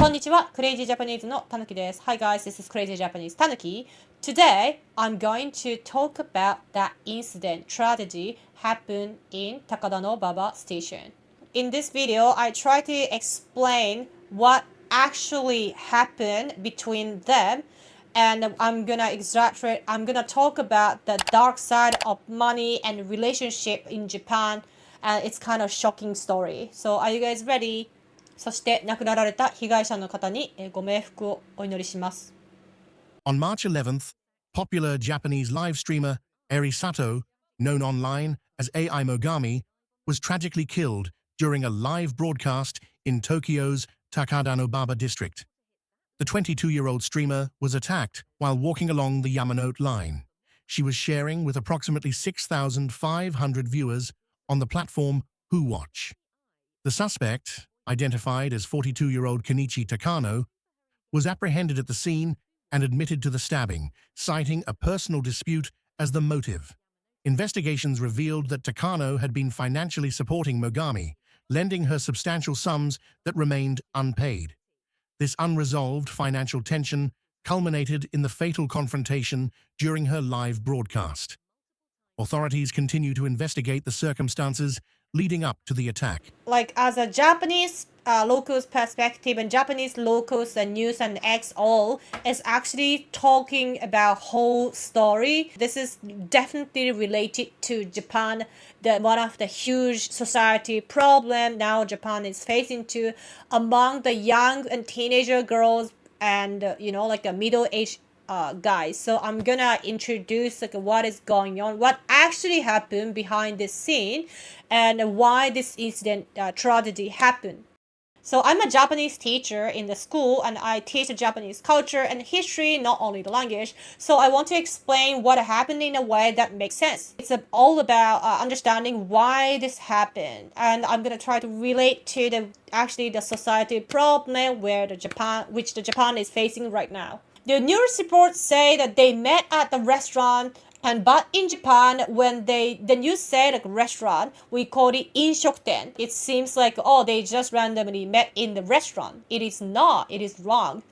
こんにちは、クレイジージャパニーズのタヌキです。Hi guys, this is Crazy Japanese Tanuki. Today, I'm going to talk about that incident tragedy happened in Takano Baba Station. In this video, I try to explain what actually happened between them, and I'm gonna talk about the dark side of money and relationship in Japan, and it's kind of shocking story. So are you guys ready?そして亡くなられた被害者の方にご冥福をお祈りします。On March 11th, popular Japanese live streamer Airi Sato, known online as Ai Mogami, was tragically killed during a live broadcast in Tokyo's Takadanobaba district. The 22-year-old streamer was attacked while walking along the Yamanote line. She was sharing with approximately 6,500 viewers on the platform Who Watch. The suspect, identified as 42-year-old Kenji Takano, was apprehended at the scene and admitted to the stabbing, citing a personal dispute as the motive. Investigations revealed that Takano had been financially supporting Mogami, lending her substantial sums that remained unpaid. This unresolved financial tension culminated in the fatal confrontation during her live broadcast. Authorities continue to investigate the circumstances leading up to the attack. Like as a Japanese locals perspective and Japanese locals and news and X all is actually talking about whole story. This is definitely related to Japan, one of the huge society problem now Japan is facing to among the young and teenager girls and like a middle-aged guys. So I'm gonna introduce like what is going on, what actually happened behind this scene, and why this incident tragedy happened. So I'm a Japanese teacher in the school, and I teach Japanese culture and history, not only the language. So I want to explain what happened in a way that makes sense. It's all about understanding why this happened, and I'm gonna try to relate to the society problem which the Japan is facing right now. The news reports say that they met at the restaurant, but in Japan, when the news say like restaurant, we call it inshokuten. It seems like they just randomly met in the restaurant. It is not. It is wrong.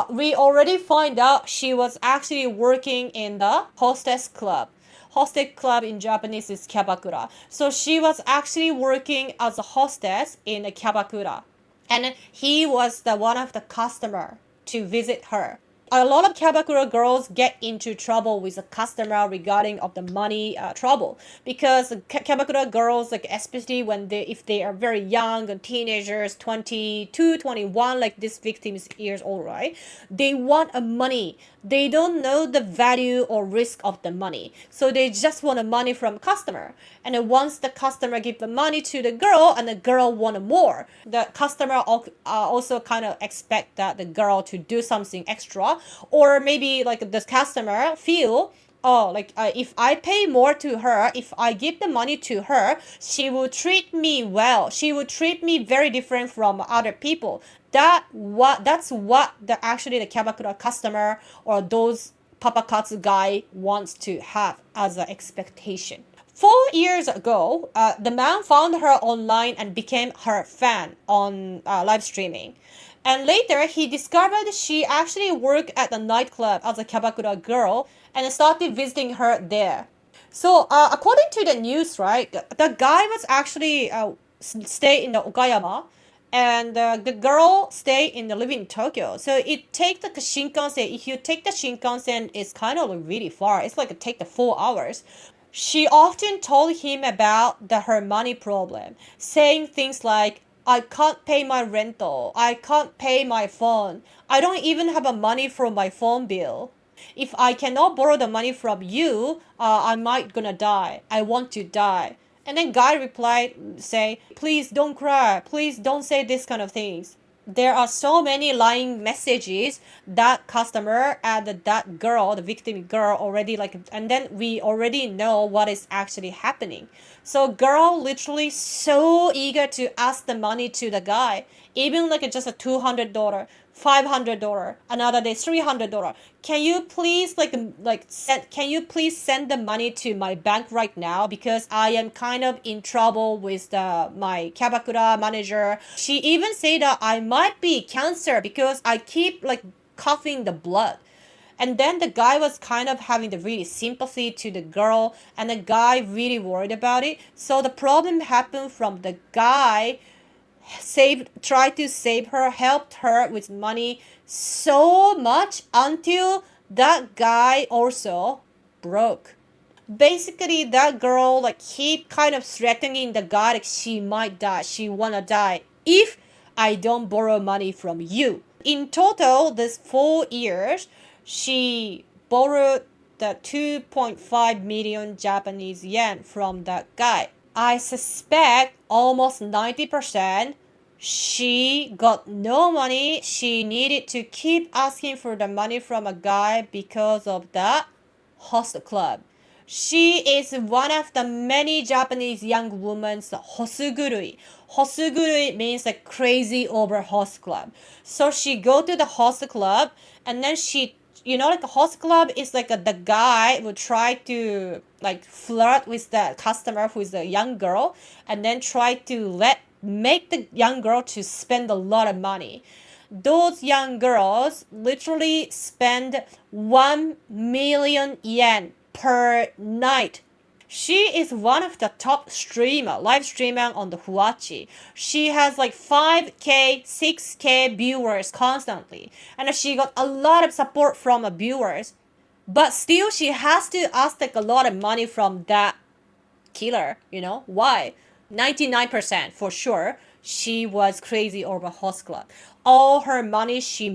We already find out she was actually working in the hostess club. Hostess club in Japanese is kyabakura. So she was actually working as a hostess in a kyabakura, and he was the one of the customer to visit her. A lot of kyabakura girls get into trouble with a customer regarding of the money trouble, because kyabakura girls, like especially if they are very young and teenagers, 22, 21, like this victim is years old, right? They want a money. They don't know the value or risk of the money, so they just want a money from customer. And then once the customer give the money to the girl, and the girl want more, the customer also kind of expect that the girl to do something extra, or maybe like the customer feel, if I pay more to her, if I give the money to her, she will treat me well. She will treat me very different from other people. That's what the kyabakura customer or those papakatsu guy wants to have as an expectation. 4 years ago, the man found her online and became her fan on live streaming. And later, he discovered she actually worked at the nightclub as a kyabakura girl and started visiting her there. So, according to the news, right, the guy was actually stay in the Okayama, and the girl stay living in Tokyo. So it take the Shinkansen. If you take the Shinkansen, it's kind of really far. It's like it take the 4 hours. She often told him about her money problem, saying things like, I can't pay my rental. I can't pay my phone. I don't even have money for my phone bill. If I cannot borrow the money from you, I might gonna die. I want to die. And then guy replied, say, please don't cry. Please don't say this kind of things. There are so many lying messages that customer and that girl, the victim girl already and then we already know what is actually happening. So girl literally so eager to ask the money to the guy, even like just a $200, $500, another day $300. Can you please can you please send the money to my bank right now, because I am kind of in trouble with my Kyabakura manager. She even said that I might be cancer because I keep like coughing the blood. And then the guy was kind of having the really sympathy to the girl, and the guy really worried about it. So the problem happened from the guy tried to save her, helped her with money so much until that guy also broke. Basically, that girl like keep kind of threatening the guy like she might die, she wanna die if I don't borrow money from you. In total, this 4 years, she borrowed the 2.5 million Japanese yen from that guy. I suspect almost 90% she got no money. She needed to keep asking for the money from a guy because of the host club. She is one of the many Japanese young women's hosugurui. Hosugurui means like crazy over host club. So she go to the host club, and then she, like a host club is like the guy would try to like flirt with the customer who is a young girl, and then try to make the young girl to spend a lot of money. Those young girls literally spend 1 million yen per night. She is one of the top live streamer on the Huachi. She has like 5k, 6k viewers constantly. And she got a lot of support from viewers. But still she has to ask like a lot of money from that killer, Why? 99% for sure she was crazy over host club. All her money she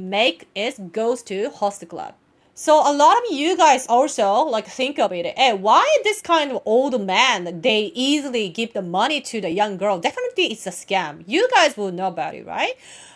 goes to host club. So a lot of you guys also like think of it. Hey, why this kind of old man, they easily give the money to the young girl? Definitely it's a scam. You guys will know about it, right?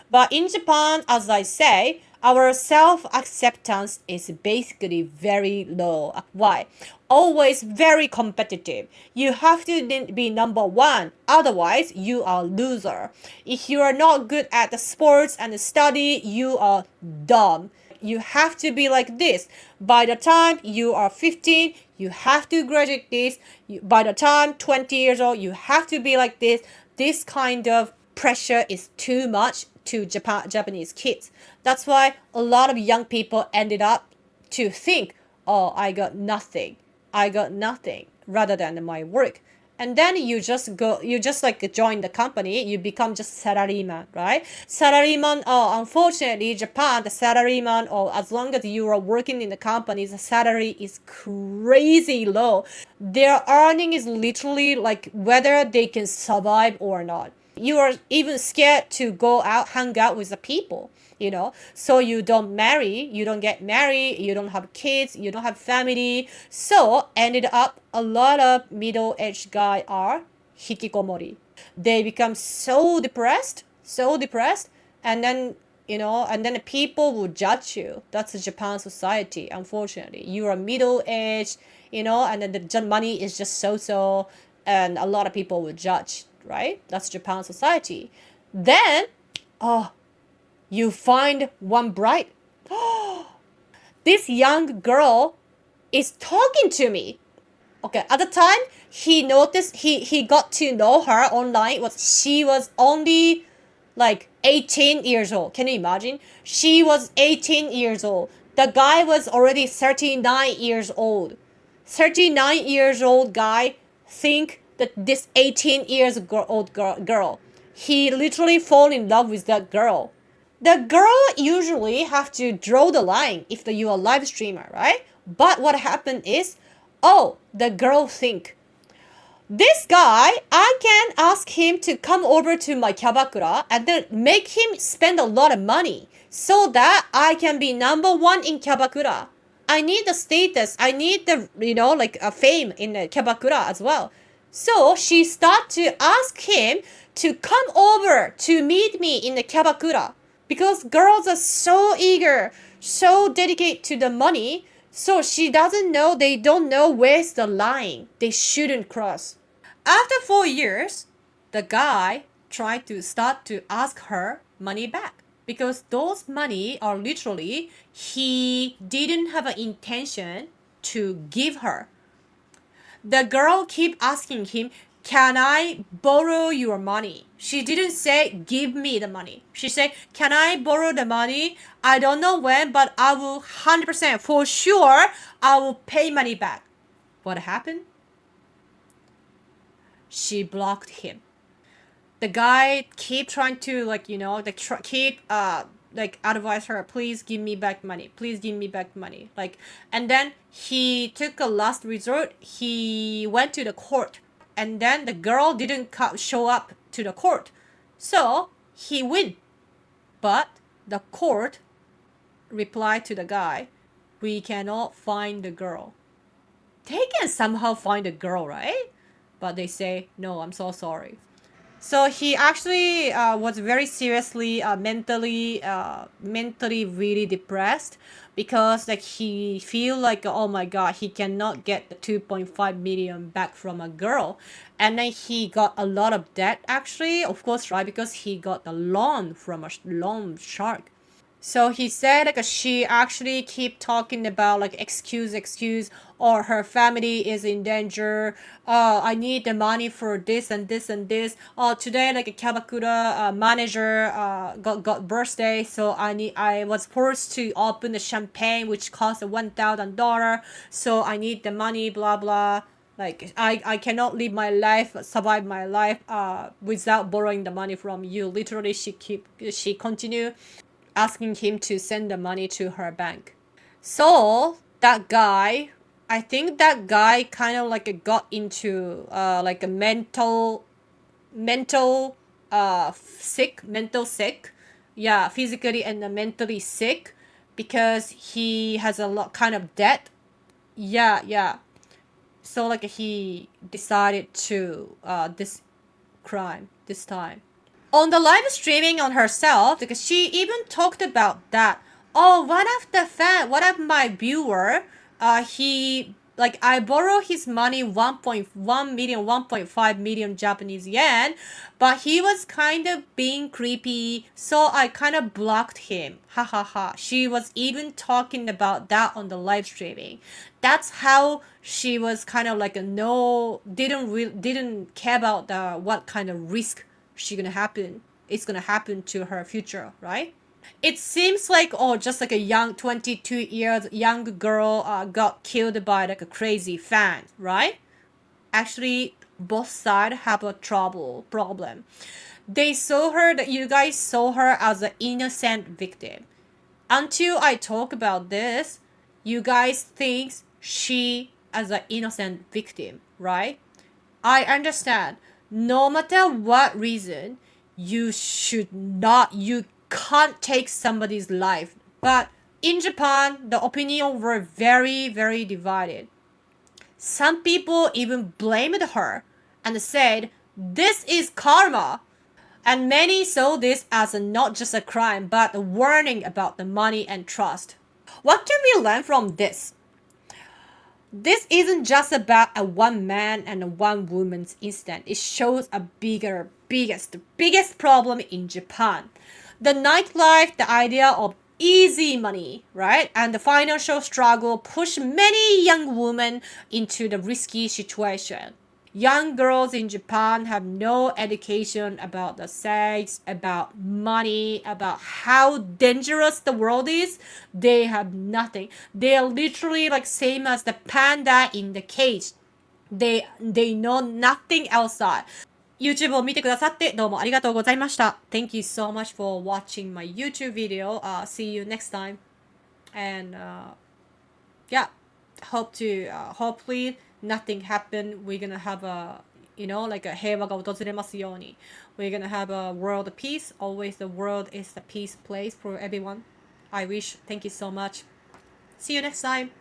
But in Japan, as I say, our self-acceptance is basically very low. Why? Always very competitive. You have to be number one. Otherwise, you are a loser. If you are not good at the sports and the study, you are dumb. You have to be like this. By the time you are 15, you have to graduate this. By the time 20 years old, you have to be like this. This kind of pressure is too much to Japanese kids. That's why a lot of young people ended up to think, oh, I got nothing, rather than my work. And then you just like join the company, you become just salaryman, right? Salaryman, unfortunately, Japan, the salaryman, or as long as you are working in the company, the salary is crazy low. Their earning is literally like whether they can survive or not. You are even scared to go out, hang out with the people, so you don't get married, you don't have kids, you don't have family. So ended up a lot of middle-aged guys are hikikomori. They become so depressed, and then the people will judge you. That's the Japan society. Unfortunately, you are middle-aged, and then the money is just so, and a lot of people will judge, right? That's Japan society. Then you find one bright. This young girl is talking to me. Okay, at the time he noticed, he got to know her online, she was only like 18 years old. Can you imagine? She was 18 years old. The guy was already 39 years old. 39 years old guy think that this 18 years old girl, he literally fall in love with that girl. The girl usually have to draw the line if you are a live streamer, right? But what happened is, the girl think, this guy, I can ask him to come over to my kyabakura and then make him spend a lot of money so that I can be number one in kyabakura. I need the status. I need the, a fame in the kyabakura as well. So she started to ask him to come over to meet me in the kyabakura. Because girls are so eager, so dedicated to the money, so they don't know where's the line they shouldn't cross. After 4 years, the guy tried to start to ask her money back because those money are literally he didn't have an intention to give her. The girl keep asking him, can I borrow your money? She didn't say, give me the money. She said, can I borrow the money? I don't know when, but I will 100% for sure, I will pay money back. What happened? She blocked him. The guy keep trying to keep advise her, please give me back money, please give me back money, and then he took a last resort. He went to the court, and then the girl didn't show up to the court, so he win. But the court replied to the guy, we cannot find the girl. They can somehow find the girl, right? But they say, no, I'm so sorry. So he actually was very seriously mentally really depressed because he feel like, oh my god, he cannot get the 2.5 million back from a girl. And then he got a lot of debt actually, of course, right? Because he got a loan from a loan shark. So he said she actually keep talking about excuse, or her family is in danger. I need the money for this and this and this. Today a Kabakura manager got birthday, so I was forced to open the champagne which cost $1,000. So I need the money, blah blah. I cannot live my life, survive my life without borrowing the money from you. Literally, she continued asking him to send the money to her bank. So that guy, I think that guy kind of got into a mental sick, yeah, physically and mentally sick, because he has a lot kind of debt. Yeah. So he decided to this crime this time. On the live streaming on herself, because she even talked about that. Oh, one of my viewer, he I borrow his money 1.5 million Japanese yen, but he was kind of being creepy, so I kind of blocked him. Ha ha ha. She was even talking about that on the live streaming. That's how she was kind of didn't care about what kind of risk it's gonna happen to her future, right? It seems just a young 22 years young girl got killed by a crazy fan, right? Actually, both sides have a problem. You guys saw her as an innocent victim. Until I talk about this, you guys think she as an innocent victim, right? I understand. No matter what reason, you can't take somebody's life. But in Japan, the opinions were very, very divided. Some people even blamed her and said, this is karma. And many saw this as not just a crime, but a warning about the money and trust. What can we learn from this? This isn't just about a one man and a one woman's incident. It shows a biggest problem in Japan. The nightlife, the idea of easy money, right? And the financial struggle push many young women into the risky situation. Young girls in Japan have no education about the sex, about money, about how dangerous the world is. They have nothing. They are literally same as the panda in the cage. They know nothing outside. YouTube を見てくださってどうもありがとうございました。Thank you so much for watching my YouTube video. See you next time. And yeah, hopefully nothing happen. We're gonna have a 平和が訪れますように. We're gonna have a world peace. Always the world is a peace place for everyone. I wish. Thank you so much. See you next time.